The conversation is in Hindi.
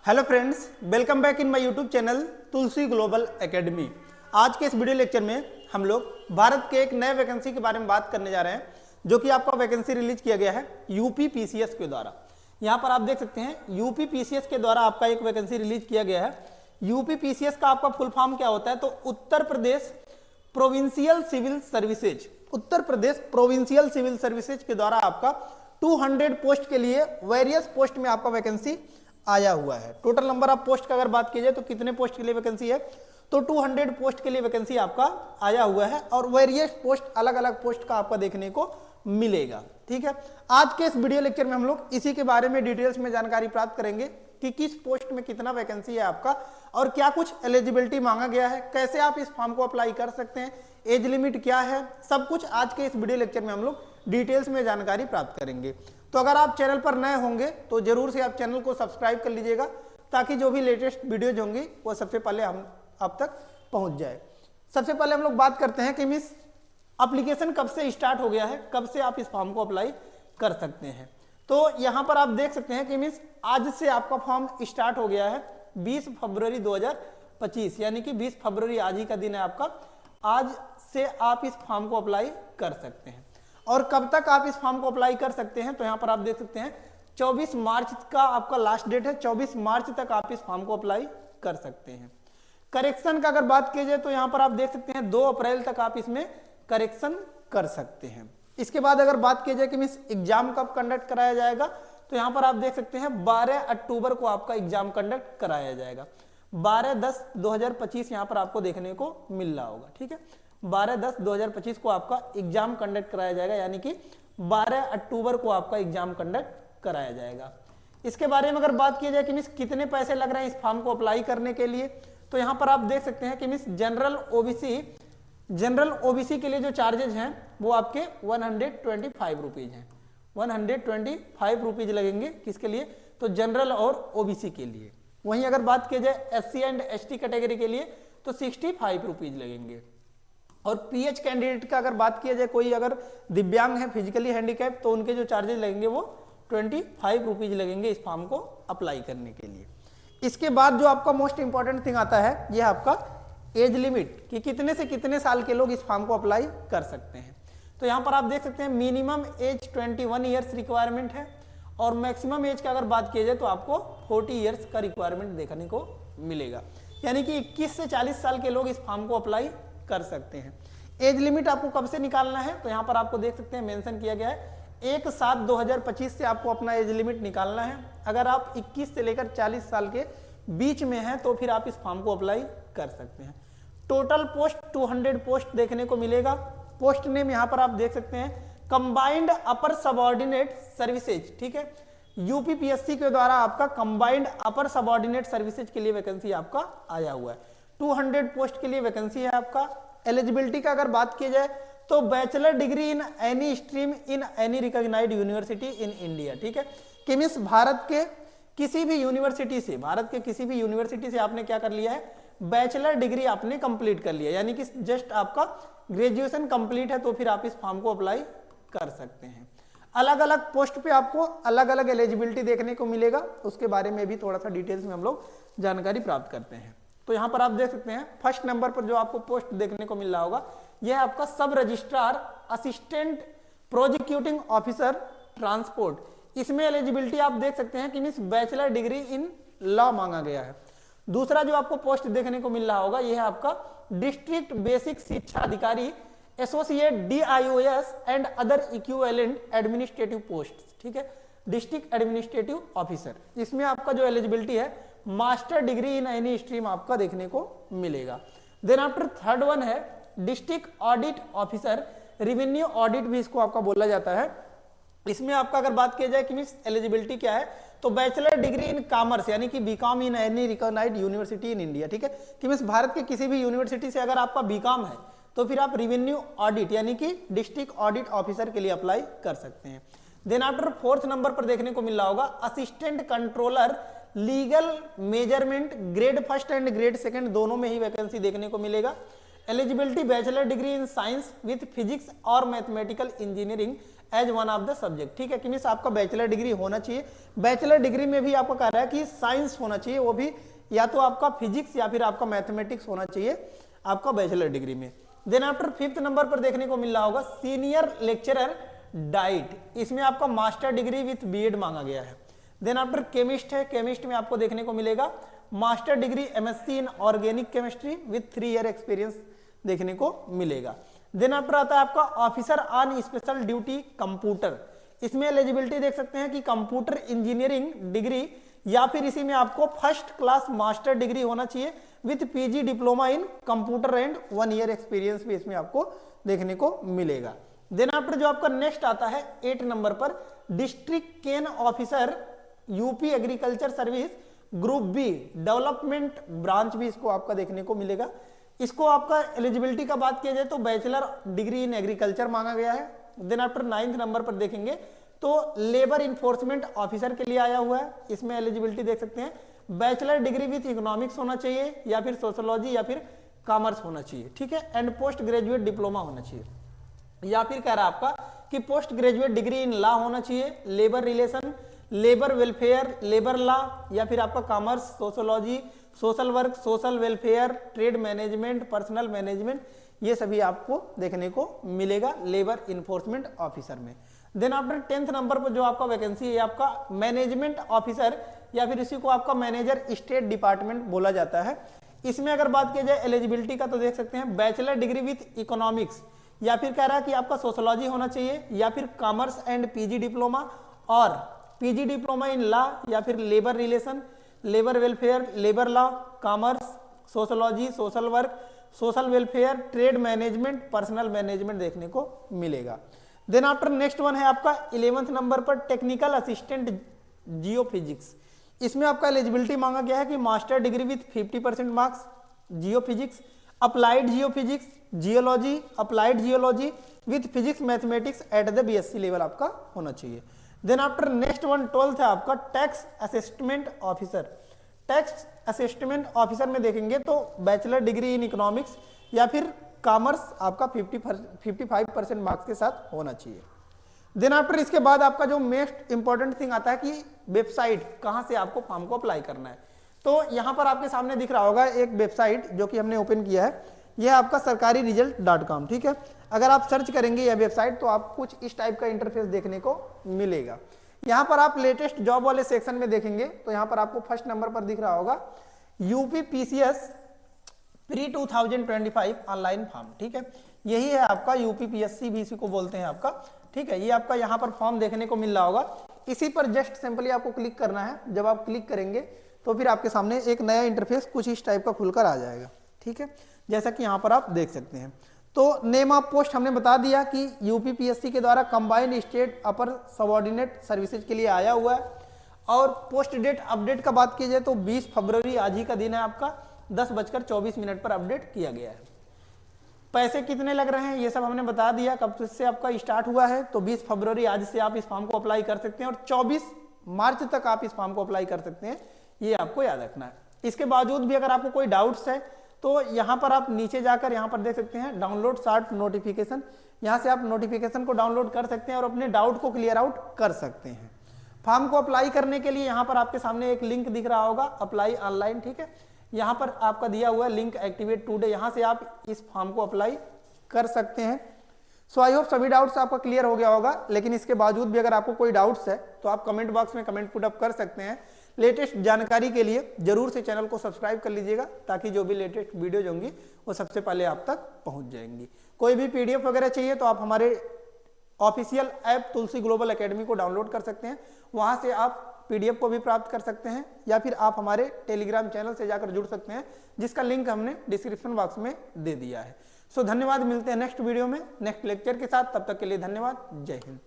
Hello friends, welcome back in my YouTube channel Tulsi global academy. आज के इस वीडियो लेक्चर में हम लोग भारत के एक नए वैकेंसी के बारे में बात करने जा रहे हैं, जो कि आपका वैकेंसी रिलीज किया गया है यूपी पीसीएस के द्वारा। यहाँ पर आप देख सकते हैं यूपी पीसीएस के द्वारा आपका एक वैकेंसी रिलीज किया गया है। यूपी पीसीएस का आपका फुल फॉर्म क्या होता है? तो Uttar Pradesh provincial civil services, Uttar Pradesh provincial civil services के द्वारा आपका 200 पोस्ट के लिए वेरियस पोस्ट में आपका वैकेंसी आया हुआ है। टोटल नंबर ऑफ पोस्ट का अगर बात की जाए तो कितने पोस्ट के लिए वैकेंसी है? तो 200 पोस्ट के लिए वैकेंसी आपका आया हुआ है और वेरियस पोस्ट, अलग अलग पोस्ट का आपका देखने को मिलेगा। ठीक है, आज के इस वीडियो लेक्चर में हम लोग इसी के बारे में डिटेल्स में जानकारी प्राप्त करेंगे कि किस पोस्ट में कितना वैकेंसी है आपका और क्या कुछ एलिजिबिलिटी मांगा गया है, कैसे आप इस फॉर्म को अप्लाई कर सकते हैं, एज लिमिट क्या है, सब कुछ आज के इस वीडियो लेक्चर में हम लोग डिटेल्स में जानकारी प्राप्त करेंगे। तो अगर आप चैनल पर नए होंगे तो जरूर से आप चैनल को सब्सक्राइब कर लीजिएगा, ताकि जो भी लेटेस्ट वीडियोज होंगी वो सबसे पहले हम आप तक पहुंच जाए। सबसे पहले हम लोग बात करते हैं कि मिस एप्लीकेशन कब से स्टार्ट हो गया है, कब से आप इस फॉर्म को अप्लाई कर सकते हैं। तो यहाँ पर आप देख सकते हैं कि मिस आज से आपका फॉर्म स्टार्ट हो गया है 20 फरवरी 2025, यानी कि 20 फरवरी आज ही का दिन है आपका। आज से आप इस फॉर्म को अप्लाई कर सकते हैं और कब तक आप इस फॉर्म को अप्लाई कर सकते हैं? तो यहाँ पर आप देख सकते हैं 24 मार्च का आपका लास्ट डेट है। 24 मार्च तक आप इस फॉर्म को अप्लाई कर सकते हैं। करेक्शन का अगर बात की जाए तो यहाँ पर आप देख सकते हैं 2 अप्रैल तक आप इसमें करेक्शन कर सकते हैं। इसके बाद अगर बात की जाए कि मिस एग्जाम कब कंडक्ट कराया जाएगा, तो यहाँ पर आप देख सकते हैं 12 अक्टूबर को आपका एग्जाम कंडक्ट कराया जाएगा। 12/10/2025 यहाँ पर आपको देखने को मिल रहा होगा। ठीक है, 12/10/2025 को आपका एग्जाम कंडक्ट कराया जाएगा, यानी कि 12 अक्टूबर को आपका एग्जाम कंडक्ट कराया जाएगा। इसके बारे में अगर बात की जाए कि मिस कितने पैसे लग रहे हैं इस फॉर्म को अप्लाई करने के लिए, तो यहाँ पर आप देख सकते हैं कि मिस जनरल ओबीसी के लिए जो चार्जेस हैं वो आपके 125 रुपीज हैं। 125 रुपीज लगेंगे किसके लिए? तो जनरल और ओबीसी के लिए। वहीं अगर बात की जाए एससी एंड एसटी कैटेगरी के लिए तो 65 रुपीज लगेंगे। और पीएच कैंडिडेट का अगर बात किया जाए, कोई अगर दिव्यांग है, फिजिकली हैंडीकैप, तो उनके जो चार्जेस लगेंगे वो 25 रुपीज लगेंगे इस फॉर्म को अप्लाई करने के लिए। इसके बाद जो आपका मोस्ट इंपॉर्टेंट थिंग आता है, ये आपका एज लिमिट, कि कितने से कितने साल के लोग इस फॉर्म को अप्लाई कर सकते हैं। तो यहाँ पर आप देख सकते हैं मिनिमम एज 21 ईयर्स रिक्वायरमेंट है और मैक्सिमम एज की अगर बात की जाए तो आपको 40 ईयर्स का रिक्वायरमेंट देखने को मिलेगा, यानी कि 21 से 40 साल के लोग इस फॉर्म को अप्लाई कर सकते हैं। एज लिमिट आपको कब से निकालना है? तो यहाँ पर आपको देख सकते हैं मेंशन किया गया है 1/7/2025 से आपको अपना एज लिमिट निकालना है। अगर आप 21 से लेकर 40 साल के बीच में हैं तो फिर आप इस फॉर्म को अप्लाई कर सकते हैं। टोटल पोस्ट 200 पोस्ट देखने को मिलेगा। पोस्ट नेम यहाँ पर आप देख सकते हैं कंबाइंड अपर सबऑर्डिनेट सर्विसेज। ठीक है, यूपीपीएससी के द्वारा आपका कंबाइंड अपर सबऑर्डिनेट सर्विसेज के लिए वैकेंसी आपका आया हुआ है। 200 पोस्ट के लिए वैकेंसी है आपका। एलिजिबिलिटी का अगर बात की जाए तो bachelor degree in any stream in any recognised university in India. ठीक है, कि मींस भारत के किसी भी यूनिवर्सिटी से आपने क्या कर लिया है? बैचलर डिग्री आपने कंप्लीट कर लिया, यानी कि जस्ट आपका ग्रेजुएशन कंप्लीट है तो फिर आप इस फॉर्म को अप्लाई कर सकते हैं। अलग अलग पोस्ट पे आपको अलग अलग एलिजिबिलिटी देखने को मिलेगा, उसके बारे में भी थोड़ा सा डिटेल्स में हम लोग जानकारी प्राप्त करते हैं। तो यहाँ पर आप देख सकते हैं फर्स्ट नंबर पर जो आपको पोस्ट देखने को मिल रहा होगा, यह आपका सब registrar assistant prosecuting officer transport. इसमें एलिजिबिलिटी आप देख सकते हैं कि means bachelor degree in law मांगा गया है। दूसरा जो आपको पोस्ट देखने को मिल रहा होगा, यह है आपका डिस्ट्रिक्ट बेसिक शिक्षा अधिकारी associate DIOS and other equivalent administrative post. ठीक है, डिस्ट्रिक्ट एडमिनिस्ट्रेटिव ऑफिसर। इसमें आपका जो एलिजिबिलिटी है master degree in any stream आपका देखने को मिलेगा। देन आफ्टर थर्ड वन है district audit officer, revenue audit भी इसको आपका बोला जाता है। इसमें आपका अगर बात की जाए कि मींस एलिजिबिलिटी क्या है, तो बैचलर डिग्री इन कॉमर्स, यानी कि BCom in any recognised university in India. ठीक है, कि मींस भारत के किसी भी यूनिवर्सिटी से अगर आपका बीकॉम है तो फिर आप रेवेन्यू ऑडिट यानी कि डिस्ट्रिक्ट ऑडिट ऑफिसर के लिए अप्लाई कर सकते हैं। देन आफ्टर फोर्थ नंबर पर देखने को मिल रहा होगा assistant controller legal measurement, grade first and grade second दोनों में ही वैकेंसी देखने को मिलेगा। Eligibility bachelor degree in science with physics और mathematical engineering as one of the subject, ठीक है। कि मीन्स आपका बैचलर डिग्री होना चाहिए। बैचलर डिग्री में भी आपको कह रहा है कि साइंस होना चाहिए, वो भी या तो आपका फिजिक्स या फिर आपका मैथमेटिक्स होना चाहिए आपका बैचलर डिग्री में। देन आफ्टर 5th नंबर पर देखने को मिल रहा होगा सीनियर लेक्चरर डाइट, इसमें आपका मास्टर डिग्री विथ बीएड मांगा गया है। देन आफ्टर केमिस्ट है, केमिस्ट में आपको देखने को मिलेगा master degree MSc in organic chemistry with 3 year experience देखने को मिलेगा। देन आफ्टर आता है आपका officer on special duty computer, इसमें एलिजिबिलिटी देख सकते हैं कि कंप्यूटर इंजीनियरिंग डिग्री या फिर इसी में आपको फर्स्ट क्लास मास्टर डिग्री होना चाहिए with PG diploma in computer and 1 year experience भी इसमें आपको देखने को मिलेगा। देन आफ्टर जो आपका नेक्स्ट आता है 8 नंबर पर district cane officer UP agriculture service group B development branch भी इसको आपका देखने को मिलेगा। इसको आपका एलिजिबिलिटी का बात किया जाए तो बैचलर डिग्री इन एग्रीकल्चर मांगा गया है। देन आफ्टर 9th नंबर पर देखेंगे तो लेबर इन्फोर्समेंट ऑफिसर के लिए आया हुआ है, इसमें एलिजिबिलिटी देख सकते हैं बैचलर डिग्री विथ इकोनॉमिक्स होना चाहिए या फिर सोशियोलॉजी या फिर कॉमर्स होना चाहिए, ठीक है। एंड पोस्ट ग्रेजुएट डिप्लोमा होना चाहिए, या फिर कह रहा है आपका कि post graduate degree in law होना चाहिए, labour relation, labour welfare, labour law या फिर आपका commerce, sociology, social work, social welfare, trade management, personal management, ये सभी आपको देखने को मिलेगा लेबर इन्फोर्समेंट ऑफिसर में। देन आफ्टर 10th नंबर पर जो आपका वैकेंसी है आपका मैनेजमेंट ऑफिसर या फिर इसी को आपका मैनेजर स्टेट डिपार्टमेंट बोला जाता है। इसमें अगर बात की जाए एलिजिबिलिटी का तो देख सकते हैं बैचलर डिग्री विथ इकोनॉमिक्स या फिर कह रहा है कि आपका सोशियोलॉजी होना चाहिए या फिर कॉमर्स एंड पीजी डिप्लोमा और पीजी डिप्लोमा इन लॉ या फिर labour relation, labour welfare, labour law, commerce, sociology, social work, social welfare, trade management, personal management देखने को मिलेगा। देन आफ्टर नेक्स्ट वन है आपका 11th नंबर पर टेक्निकल असिस्टेंट जियोफिजिक्स, इसमें आपका एलिजिबिलिटी मांगा गया है कि master degree with 50% marks geophysics, applied geophysics, geology, applied geology with physics mathematics at the BSc level आपका होना चाहिए। Then after next one 12th है आपका टैक्स असिस्टमेंट ऑफिसर। टैक्स असिस्टमेंट ऑफिसर में देखेंगे तो बैचलर डिग्री इन इकोनॉमिक्स या फिर कॉमर्स आपका 55% मार्क्स के साथ होना चाहिए। देन आफ्टर इसके बाद आपका जो मोस्ट इंपॉर्टेंट थिंग आता है कि वेबसाइट कहां से आपको फॉर्म को अप्लाई करना है। तो यहां पर आपके सामने दिख रहा होगा एक वेबसाइट जो कि हमने ओपन किया है, यह आपका sarkariresult.com, ठीक है। अगर आप सर्च करेंगे यह वेबसाइट तो आप कुछ इस टाइप का इंटरफेस देखने को मिलेगा। यहाँ पर आप लेटेस्ट जॉब वाले सेक्शन में देखेंगे तो यहाँ पर आपको फर्स्ट नंबर पर दिख रहा होगा UP PCS pre 2025 online form, ठीक है। यही है आपका यूपी पीएससी भी इसी को बोलते हैं आपका, ठीक है। ये आपका यहाँ पर फॉर्म देखने को मिल रहा होगा, इसी पर जस्ट सिंपली आपको क्लिक करना है। जब आप क्लिक करेंगे तो फिर आपके सामने एक नया इंटरफेस कुछ इस टाइप का खुलकर आ जाएगा, ठीक है, जैसा कि यहाँ पर आप देख सकते हैं। तो नेम ऑफ पोस्ट हमने बता दिया कि यूपी पीएससी के द्वारा कंबाइंड स्टेट अपर सबऑर्डिनेट सर्विसेज के लिए आया हुआ है। और पोस्ट डेट अपडेट का बात की जाए तो 20 फरवरी आज ही का दिन है आपका, 10:24 पर अपडेट किया गया है। पैसे कितने लग रहे हैं ये सब हमने बता दिया, कब से आपका स्टार्ट हुआ है। तो 20 फरवरी आज से आप इस फॉर्म को अप्लाई कर सकते हैं और 24 मार्च तक आप इस फॉर्म को अप्लाई कर सकते हैं, ये आपको याद रखना है। इसके बावजूद भी अगर आपको कोई डाउट्स है तो यहाँ पर आप नीचे जाकर यहाँ पर देख सकते हैं डाउनलोड शॉर्ट नोटिफिकेशन, यहाँ से आप नोटिफिकेशन को डाउनलोड कर सकते हैं और अपने डाउट को क्लियर आउट कर सकते हैं। फॉर्म को अप्लाई करने के लिए यहाँ पर आपके सामने एक लिंक दिख रहा होगा अप्लाई ऑनलाइन, ठीक है। यहाँ पर आपका दिया हुआ है लिंक एक्टिवेट टुडे, यहाँ से आप इस फॉर्म को अप्लाई कर सकते हैं। सो आई होप सभी डाउट्स आपका क्लियर हो गया होगा, लेकिन इसके बावजूद भी अगर आपको कोई डाउट्स है तो आप कमेंट बॉक्स में कमेंट पुट अप कर सकते हैं। लेटेस्ट जानकारी के लिए जरूर से चैनल को सब्सक्राइब कर लीजिएगा ताकि जो भी लेटेस्ट वीडियोज होंगी वो सबसे पहले आप तक पहुंच जाएंगी। कोई भी पीडीएफ वगैरह चाहिए तो आप हमारे ऑफिशियल ऐप तुलसी ग्लोबल एकेडमी को डाउनलोड कर सकते हैं, वहां से आप पीडीएफ को भी प्राप्त कर सकते हैं, या फिर आप हमारे टेलीग्राम चैनल से जाकर जुड़ सकते हैं जिसका लिंक हमने डिस्क्रिप्शन बॉक्स में दे दिया है। सो धन्यवाद, मिलते हैं नेक्स्ट वीडियो में नेक्स्ट लेक्चर के साथ, तब तक के लिए धन्यवाद, जय हिंद।